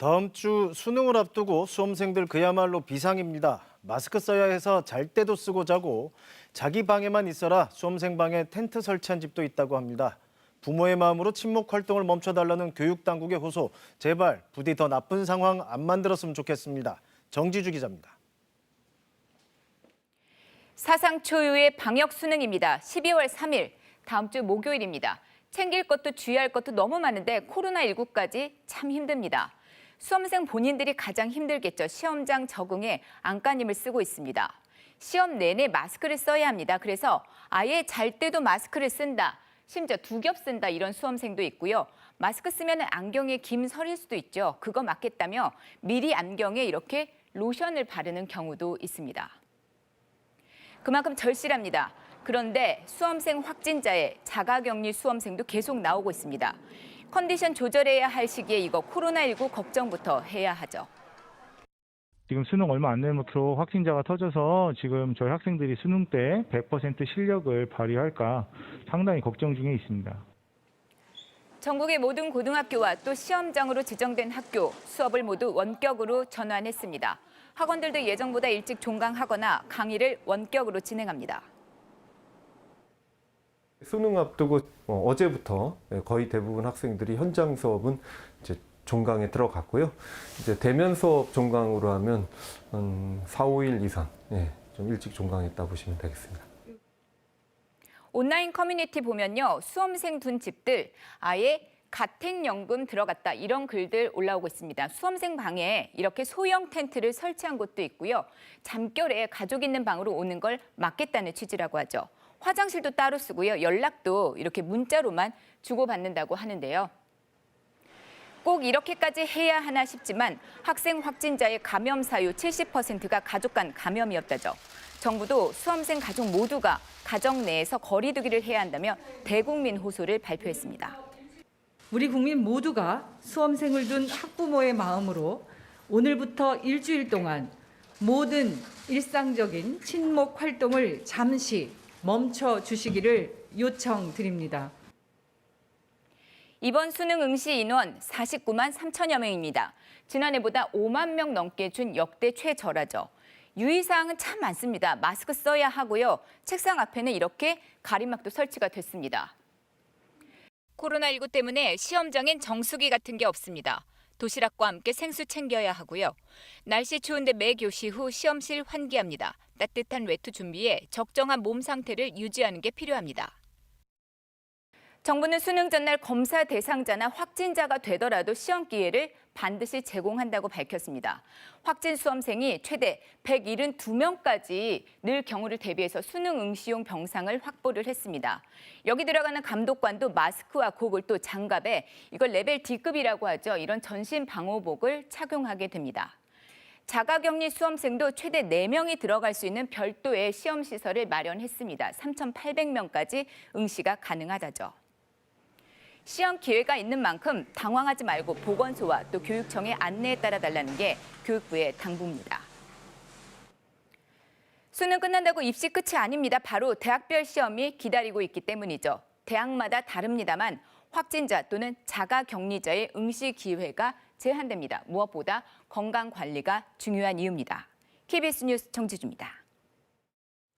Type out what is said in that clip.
다음 주 수능을 앞두고 수험생들 그야말로 비상입니다. 마스크 써야 해서 잘 때도 쓰고 자고 자기 방에만 있어라 수험생 방에 텐트 설치한 집도 있다고 합니다. 부모의 마음으로 친목 활동을 멈춰달라는 교육당국의 호소. 제발 부디 더 나쁜 상황 안 만들었으면 좋겠습니다. 정지주 기자입니다. 사상 초유의 방역 수능입니다. 12월 3일, 다음 주 목요일입니다. 챙길 것도 주의할 것도 너무 많은데 코로나19까지 참 힘듭니다. 수험생 본인들이 가장 힘들겠죠. 시험장 적응에 안간힘을 쓰고 있습니다. 시험 내내 마스크를 써야 합니다. 그래서 아예 잘 때도 마스크를 쓴다. 심지어 두 겹 쓴다 이런 수험생도 있고요. 마스크 쓰면 안경에 김 서릴 수도 있죠. 그거 맞겠다며 미리 안경에 이렇게 로션을 바르는 경우도 있습니다. 그만큼 절실합니다. 그런데 수험생 확진자의 자가격리 수험생도 계속 나오고 있습니다. 컨디션 조절해야 할 시기에 이거 코로나19 걱정부터 해야 하죠. 지금 수능 얼마 안 남았고 확진자가 터져서 지금 저희 학생들이 수능 때 100% 실력을 발휘할까 상당히 걱정 중에 있습니다. 전국의 모든 고등학교와 또 시험장으로 지정된 학교, 수업을 모두 원격으로 전환했습니다. 학원들도 예정보다 일찍 종강하거나 강의를 원격으로 진행합니다. 수능 앞두고 어제부터 거의 대부분 학생들이 현장 수업은 이제 종강에 들어갔고요. 이제 대면 수업 종강으로 하면 한 4, 5일 이상 좀 일찍 종강했다 보시면 되겠습니다. 온라인 커뮤니티 보면요. 수험생 둔 집들 아예 가택연금 들어갔다 이런 글들 올라오고 있습니다. 수험생 방에 이렇게 소형 텐트를 설치한 곳도 있고요. 잠결에 가족 있는 방으로 오는 걸 막겠다는 취지라고 하죠. 화장실도 따로 쓰고요. 연락도 이렇게 문자로만 주고받는다고 하는데요. 꼭 이렇게까지 해야 하나 싶지만 학생 확진자의 감염 사유 70%가 가족 간 감염이었다죠. 정부도 수험생 가족 모두가 가정 내에서 거리 두기를 해야 한다며 대국민 호소를 발표했습니다. 우리 국민 모두가 수험생을 둔 학부모의 마음으로 오늘부터 일주일 동안 모든 일상적인 친목 활동을 잠시 멈춰 주시기를 요청드립니다. 이번 수능 응시 인원 49만 3천여 명입니다. 지난해보다 5만 명 넘게 준 역대 최저라죠. 유의사항은 참 많습니다. 마스크 써야 하고요. 책상 앞에는 이렇게 가림막도 설치가 됐습니다. 코로나19 때문에 시험장엔 정수기 같은 게 없습니다. 도시락과 함께 생수 챙겨야 하고요. 날씨 추운데 매 교시 후 시험실 환기합니다. 따뜻한 외투 준비에 적정한 몸 상태를 유지하는 게 필요합니다. 정부는 수능 전날 검사 대상자나 확진자가 되더라도 시험 기회를 반드시 제공한다고 밝혔습니다. 확진 수험생이 최대 172명까지 늘 경우를 대비해서 수능 응시용 병상을 확보를 했습니다. 여기 들어가는 감독관도 마스크와 고글 또 장갑에 이걸 레벨 D급이라고 하죠. 이런 전신 방호복을 착용하게 됩니다. 자가격리 수험생도 최대 4명이 들어갈 수 있는 별도의 시험시설을 마련했습니다. 3,800명까지 응시가 가능하다죠. 시험 기회가 있는 만큼 당황하지 말고 보건소와 또 교육청의 안내에 따라 달라는 게 교육부의 당부입니다. 수능 끝난다고 입시 끝이 아닙니다. 바로 대학별 시험이 기다리고 있기 때문이죠. 대학마다 다릅니다만 확진자 또는 자가격리자의 응시 기회가 제한됩니다. 무엇보다 건강 관리가 중요한 이유입니다. KBS 뉴스 정지주입니다.